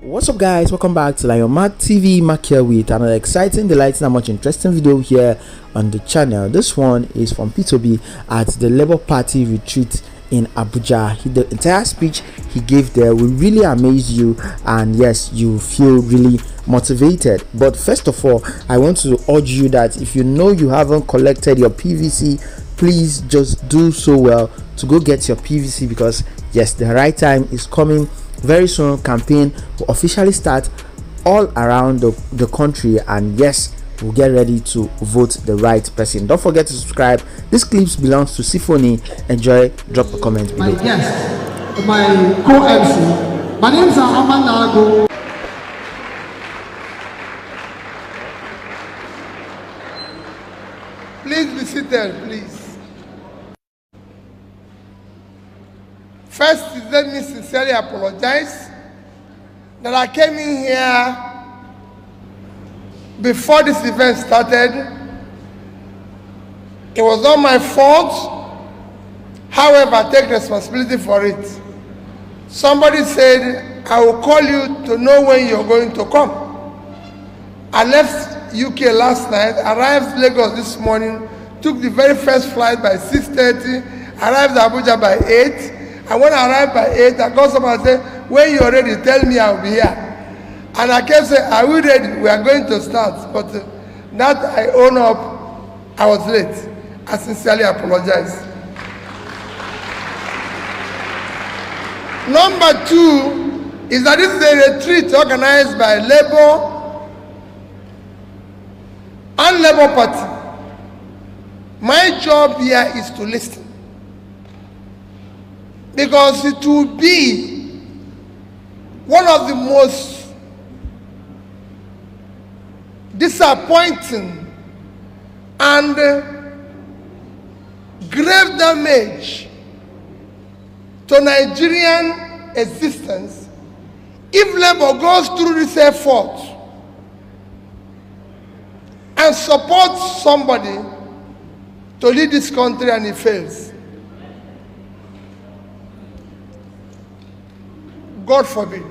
What's up, guys? Welcome back to Lion Mark TV. Mark here with another exciting, delighting, and much interesting video here on the channel. This one is from P2B at the Labour Party retreat in Abuja. The entire speech he gave there will really amaze you, and yes, you feel really motivated. But first of all, I want to urge you that if you know you haven't collected your PVC, please just do so well to go get your PVC, because yes, the right time is coming very soon. Campaign will officially start all around the country, and yes, we'll get ready to vote the right person. Don't forget to subscribe. This clips belongs to Symphony. Enjoy. Drop a comment below. My guest, my co-MC, my name is Amanago. Please be seated, please. First, let me sincerely apologize that I came in here before this event started. It was not my fault. However, I take responsibility for it. Somebody said, I will call you to know when you're going to come. I left UK last night, arrived Lagos this morning, took the very first flight by 6:30, arrived Abuja by 8. And when I arrived by 8, I called someone and said, when you're ready, tell me I'll be here. And I kept saying, are we ready? We are going to start. But that I own up, I was late. I sincerely apologize. Number two is that this is a retreat organized by Labour and Labour Party. My job here is to listen, because it will be one of the most disappointing and grave damage to Nigerian existence if Labour goes through this effort and supports somebody to lead this country and it fails. God forbid.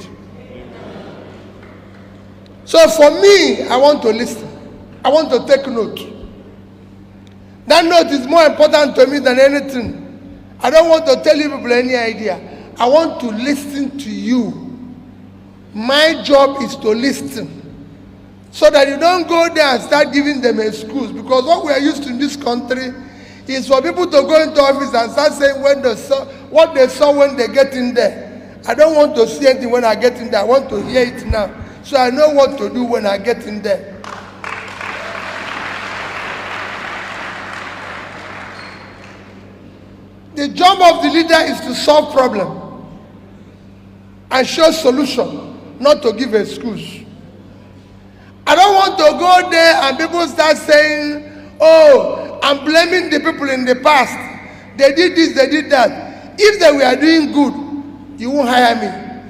So for me, I want to listen. I want to take note. That note is more important to me than anything. I don't want to tell you people any idea. I want to listen to you. My job is to listen, so that you don't go there and start giving them excuse. Because what we are used to in this country is for people to go into office and start saying what they saw when they get in there. I don't want to see anything when I get in there. I want to hear it now, so I know what to do when I get in there. The job of the leader is to solve problem and show solution, not to give excuse. I don't want to go there and people start saying, oh, I'm blaming the people in the past. They did this, they did that. If they were doing good, you won't hire me.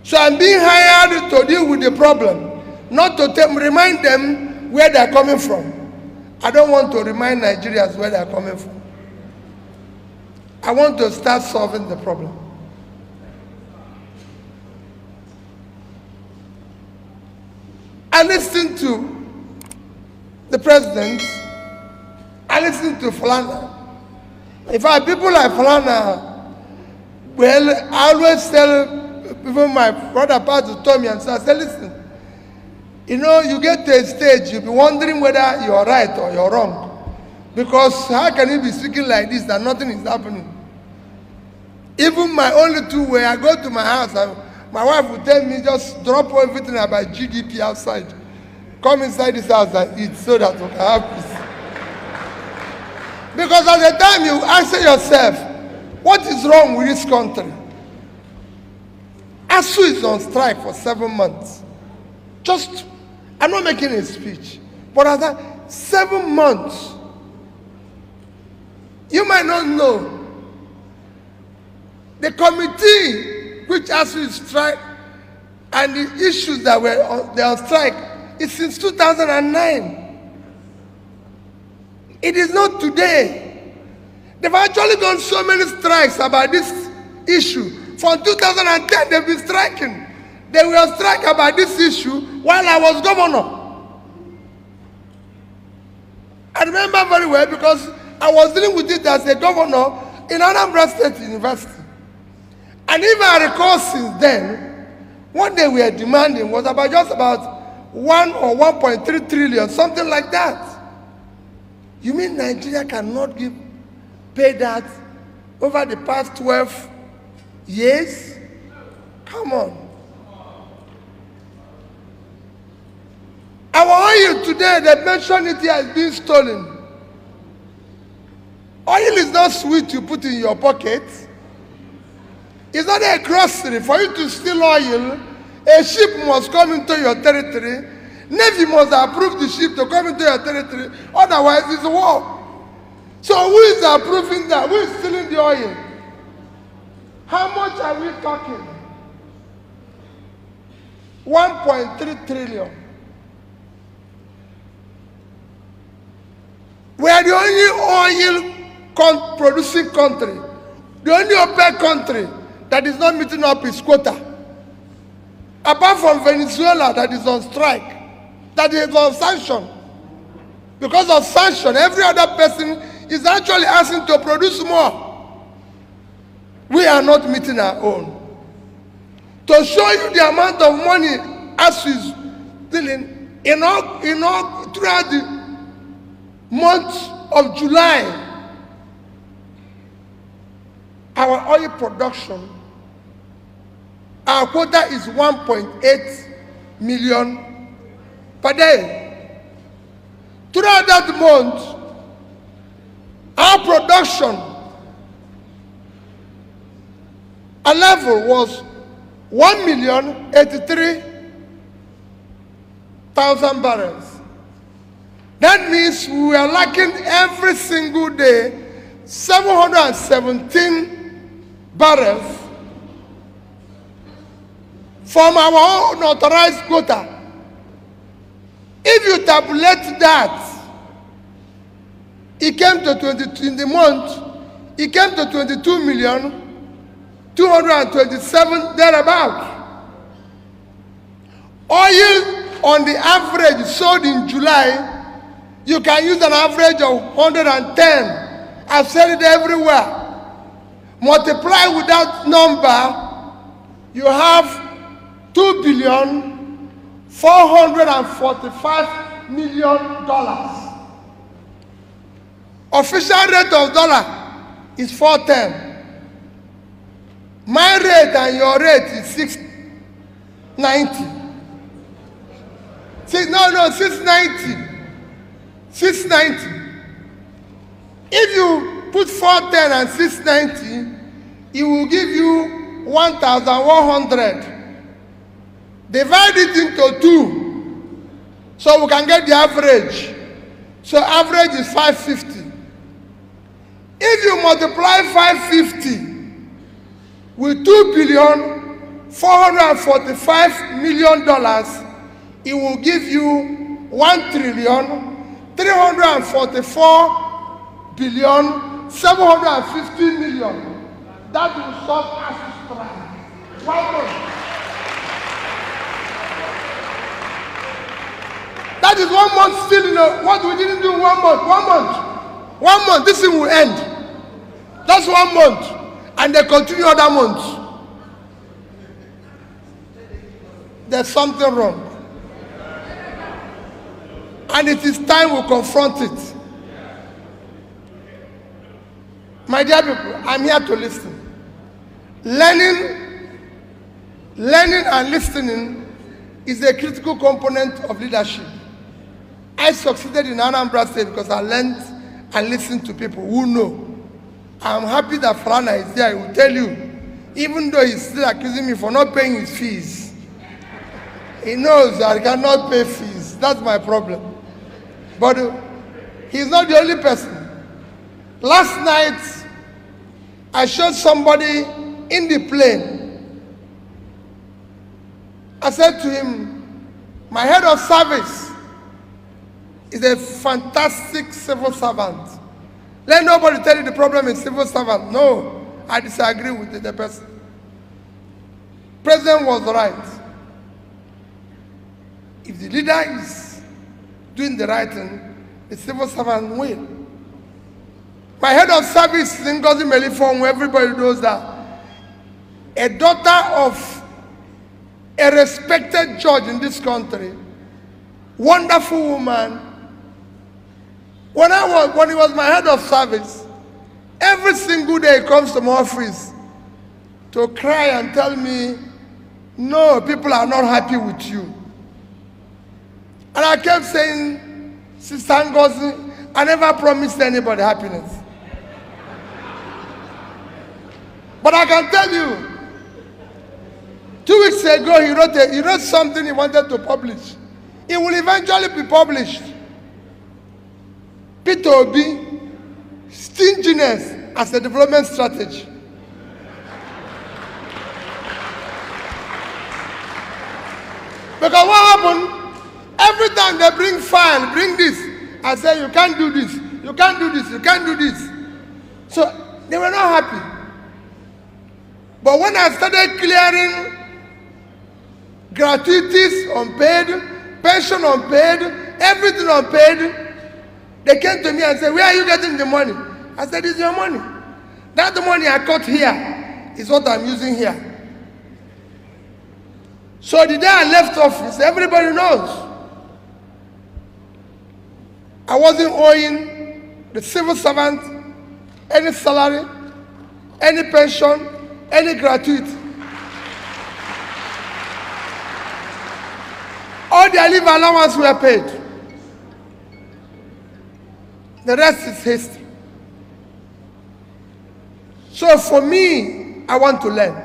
So I'm being hired to deal with the problem, not to remind them where they're coming from. I don't want to remind Nigerians where they're coming from. I want to start solving the problem. I listened to the president. I listened to Falana. In fact, people like Falana, well, I always tell people, my brother Pastor told me, and so I said, listen, you know, you get to a stage, you'll be wondering whether you're right or you're wrong. Because how can you be speaking like this and nothing is happening? Even my only two, where I go to my house, my wife would tell me, just drop everything about GDP outside. Come inside this house and eat so that we can have peace. Because at the time you answer yourself, what is wrong with this country? ASU is on strike for 7 months. I'm not making a speech, but at that 7 months, you might not know, the committee which ASU is strike and the issues that were on strike is since 2009. It is not today. They've actually done so many strikes about this issue. From 2010, they've been striking. They were strike about this issue while I was governor. I remember very well because I was dealing with it as a governor in Anambra State University. And even I recall since then, what they were demanding was about just about 1 or 1.3 trillion, something like that. You mean Nigeria cannot pay that over the past 12 years? Come on. Our oil today, they mention it here as being stolen. Oil is not sweet you put in your pocket. It's not a grocery. For you to steal oil, a ship must come into your territory. Navy must approve the ship to come into your territory. Otherwise, it's war. So who is approving that? Who is stealing the oil? How much are we talking? 1.3 trillion. We are the only oil producing country, the only OPEC country that is not meeting up its quota. Apart from Venezuela that is on strike, that is on sanction. Because of sanction, every other person is actually asking to produce more. We are not meeting our own. To show you the amount of money as is dealing in all throughout the month of July, our oil production, our quota is 1.8 million per day. Throughout that month, our production, a level was 1,083,000 barrels. That means we were lacking every single day 717 barrels from our own authorized quota. If you tabulate that, it came to 22 in the month, it came to 22,227,000 thereabout. Oil on the average sold in July, you can use an average of 110. I've said it everywhere. Multiply with that number, you have $2,445,000,000. Official rate of dollar is 410. My rate and your rate is 690. 690. 690. If you put 410 and 690, it will give you 1,100. Divide it into 2, so we can get the average. So average is 550. If you multiply 550 with $2,445,000,000, it will give you $1,344,750,000,000. That will solve us strike. 1 month. That is 1 month still, what we didn't do in 1 month. 1 month. 1 month, this thing will end. That's 1 month. And they continue other months. There's something wrong. And it is time we confront it. My dear people, I'm here to listen. Learning and listening is a critical component of leadership. I succeeded in Anambra State because I learned and listened to people who know. I'm happy that Falana is there. He will tell you, even though he's still accusing me for not paying his fees, he knows that I cannot pay fees. That's my problem. But he's not the only person. Last night, I showed somebody in the plane. I said to him, my head of service is a fantastic civil servant. Let nobody tell you the problem is civil servant. No, I disagree with the person. President was right. If the leader is doing the right thing, the civil servant will. My head of service, Ngozi Melifong, everybody knows that, a daughter of a respected judge in this country, wonderful woman. When he was my head of service, every single day he comes to my office to cry and tell me, no, people are not happy with you. And I kept saying, Sister Ngozi, I never promised anybody happiness. But I can tell you, 2 weeks ago he wrote something he wanted to publish. It will eventually be published. Peter Obi, stinginess as a development strategy. Because what happened? Every time they bring file, bring this, I say you can't do this, you can't do this, you can't do this. So they were not happy. But when I started clearing gratuities unpaid, pension unpaid, everything unpaid, they came to me and said, where are you getting the money? I said, it's your money. That's the money I cut here is what I'm using here. So the day I left office, everybody knows. I wasn't owing the civil servant any salary, any pension, any gratuity. All their leave allowance were paid. The rest is history. So for me, I want to learn.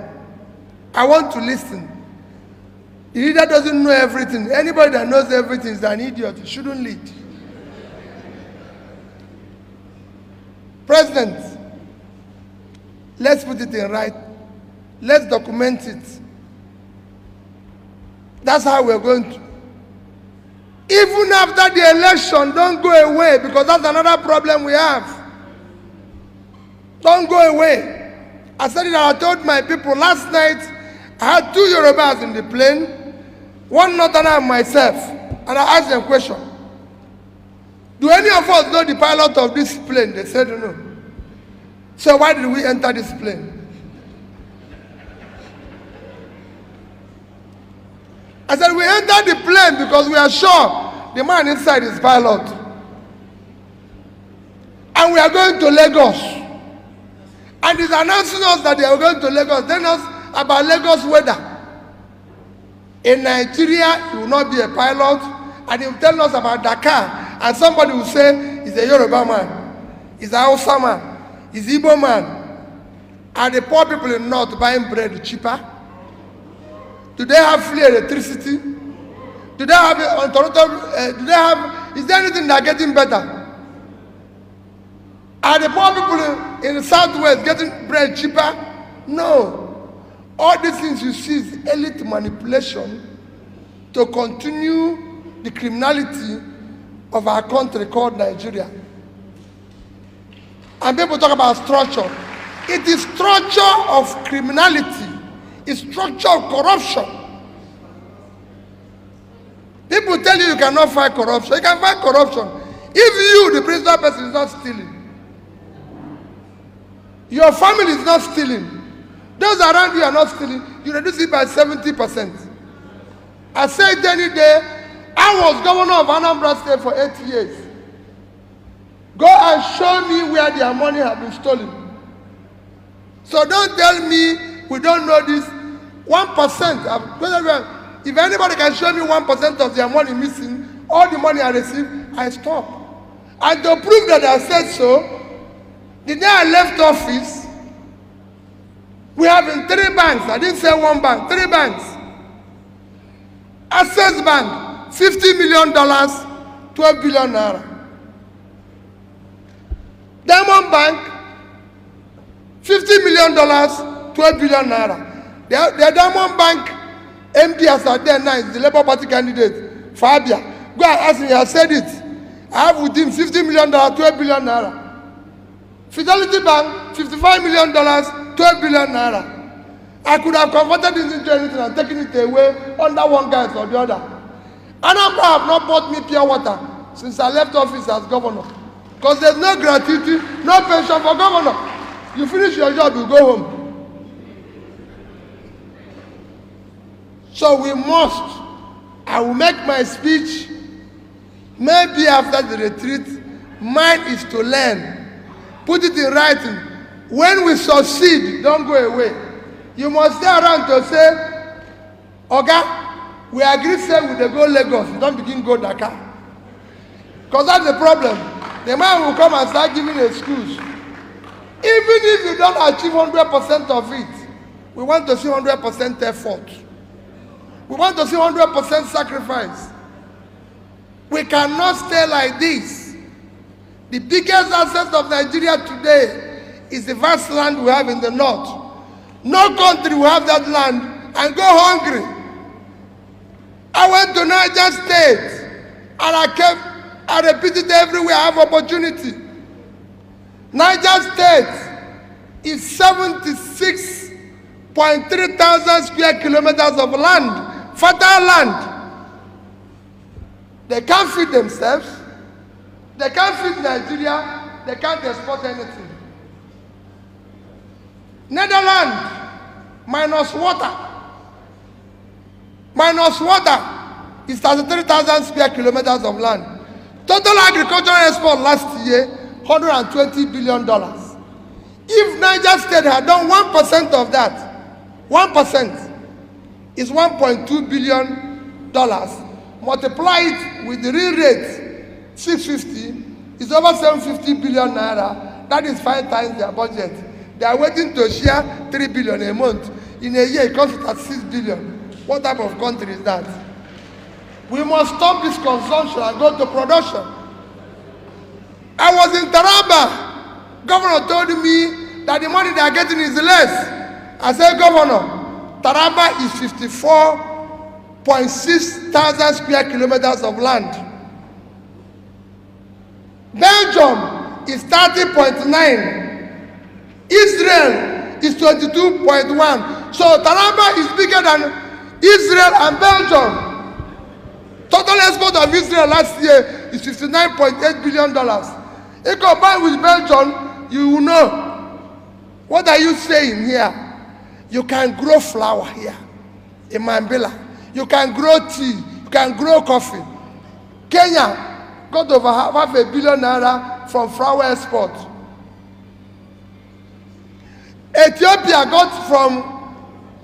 I want to listen. The leader doesn't know everything. Anybody that knows everything is an idiot. He shouldn't lead. President, let's put it in right. Let's document it. That's how we're going to. Even after the election, don't go away, because that's another problem we have. Don't go away. I said it, I told my people last night, I had 2 Yorubas in the plane, one northerner and myself, and I asked them a question. Do any of us know the pilot of this plane? They said no. So why did we enter this plane? I said, we entered the plane because we are sure the man inside is pilot. And we are going to Lagos. And he's announcing us that they are going to Lagos, telling us about Lagos weather. In Nigeria, he will not be a pilot, and he will tell us about Dakar. And somebody will say, he's a Yoruba man, he's a Hausa man, he's Igbo man. Are the poor people in the north buying bread cheaper? Do they have free electricity? Do they have is there anything that getting better? Are the poor people in the southwest getting bread cheaper? No. All these things you see is elite manipulation to continue the criminality of our country called Nigeria. And people talk about structure. It is structure of criminality. It's structure of corruption. People tell you cannot fight corruption. You can fight corruption. If you, the principal person, is not stealing, your family is not stealing, those around you are not stealing, you reduce it by 70%. I said any day, I was governor of Anambra State for 8 years. Go and show me where their money has been stolen. So don't tell me we don't know this. 1%. If anybody can show me 1% of their money missing, all the money I receive, I stop. And to prove that I said so, the day I left office, we have in 3 banks. I didn't say 1 bank, 3 banks. Access Bank, $50 million, 12 billion naira. Diamond Bank, $50 million, 12 billion naira. The Diamond Bank MD as are there now is the Labour Party candidate, Fabia. Go and ask him, he has said it. I have with him $50 million, 12 billion naira. Fidelity Bank, $55 million, 12 billion naira. I could have converted this into anything and taken it away under one guy or the other. Anambra have not bought me pure water since I left office as governor. Because there's no gratuity, no pension for governor. You finish your job, you go home. So we must, I will make my speech, maybe after the retreat. Mine is to learn. Put it in writing. When we succeed, don't go away. You must stay around to say, Oga, we agree say we dey go Lagos, you don't begin go Dakar. Because that's the problem. The man will come and start giving excuse. Even if you don't achieve 100% of it, we want to see 100% effort. We want to see 100% sacrifice. We cannot stay like this. The biggest asset of Nigeria today is the vast land we have in the north. No country will have that land and go hungry. I went to Niger State and I repeated everywhere I have opportunity. Niger State is 76.3 thousand square kilometers of land, fertile land. They can't feed themselves. They can't feed Nigeria. They can't export anything. Netherlands, minus water. Minus water is 33,000 square kilometers of land. Total agricultural export last year, $120 billion. If Niger State had done 1% of that, 1% is $1.2 billion. Multiply it with the real rate, 650, is over 750 billion naira. That is 5 times their budget. They are waiting to share 3 billion a month. In a year, it comes at 6 billion. What type of country is that? We must stop this consumption and go to production. I was in Taraba. Governor told me that the money they are getting is less. I said, Governor, Taraba is 54.6 thousand square kilometers of land. Belgium is 30.9. Israel is 22.1. So Taraba is bigger than Israel and Belgium. Total export of Israel last year is $59.8 billion. If combined with Belgium, you will know. What are you saying here? You can grow flour here in Mambila. You can grow tea. You can grow coffee. Kenya got over half a billion naira from flour export. Ethiopia got from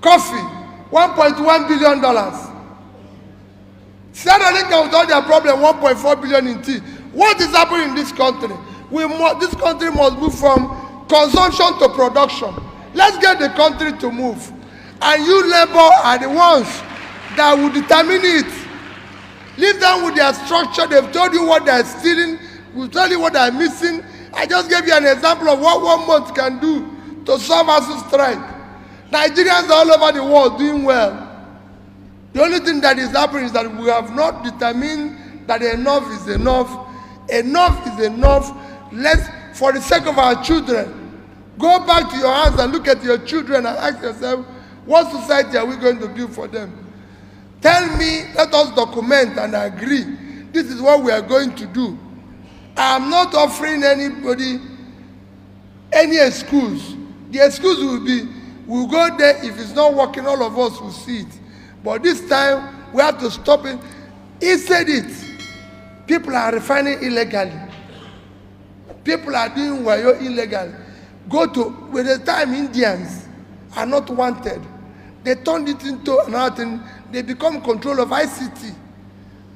coffee $1.1 billion. Sierra Leone with all their problem, 1.4 billion in tea. What is happening in this country? This country must move from consumption to production. Let's get the country to move. And you labor are the ones that will determine it. Leave them with their structure. They've told you what they're stealing. We'll tell you what they're missing. I just gave you an example of what 1 month can do to solve us strike. Nigerians all over the world doing well. The only thing that is happening is that we have not determined that enough is enough. Enough is enough. Let's, for the sake of our children, go back to your house and look at your children and ask yourself, what society are we going to build for them? Tell me, let us document and agree. This is what we are going to do. I am not offering anybody any excuse. The excuse will be, we'll go there, if it's not working, all of us will see it. But this time, we have to stop it. He said it. People are refining illegally. People are doing wayo illegally. With the time Indians are not wanted, they turned it into another thing. They become control of ICT.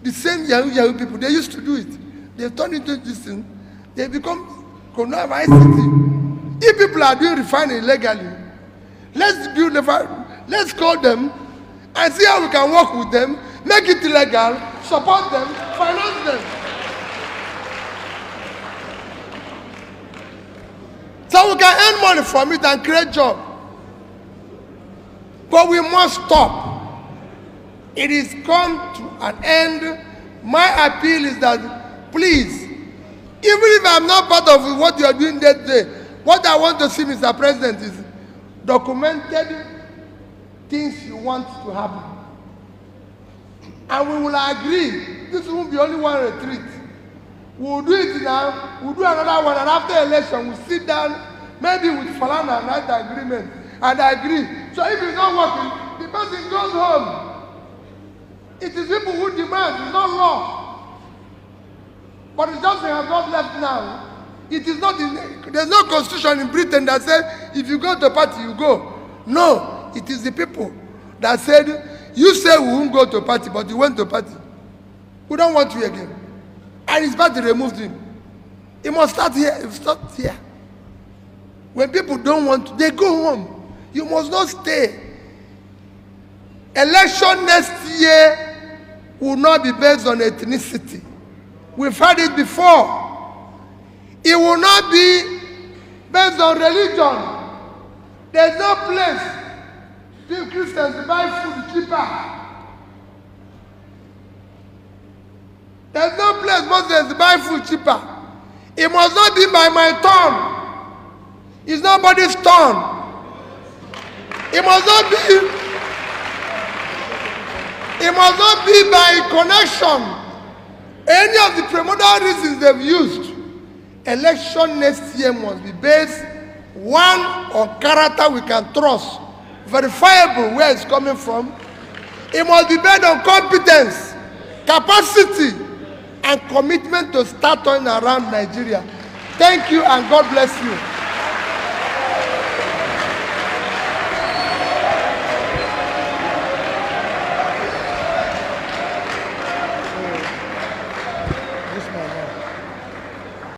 The same Yahoo people, they used to do it. They turned into this thing. They become control of ICT. If people are doing refining illegally, let's call them and see how we can work with them, make it illegal, support them, finance them. So we can earn money from it and create jobs. But we must stop. It is come to an end. My appeal is that, please, even if I'm not part of what you are doing that day, what I want to see, Mr. President, is documented things you want to happen. and we will agree. This won't be only one retreat. We'll do it now, we'll do another one, and after election, we'll sit down, maybe with Falana and write the agreement, and agree. So if it's not working, the person goes home. It is people who demand, it's not law. But it's just they have not left now. It is not there's no constitution in Britain that says if you go to a party, you go. No, it is the people that said, you say we won't go to a party, but you went to a party. We don't want you again. And his party removed him. It must start here. It must start here. When people don't want to, they go home. You must not stay. Election next year will not be based on ethnicity. We've had it before. It will not be based on religion. There's no place for Christians to buy food cheaper. There's no place Muslims to buy food cheaper. It must not be by my turn. It's nobody's turn. It must not be by connection. Any of the primordial reasons they've used. Election next year must be based one on character we can trust, verifiable where it's coming from. It must be based on competence, capacity, and commitment to start turning around Nigeria. Thank you and God bless you.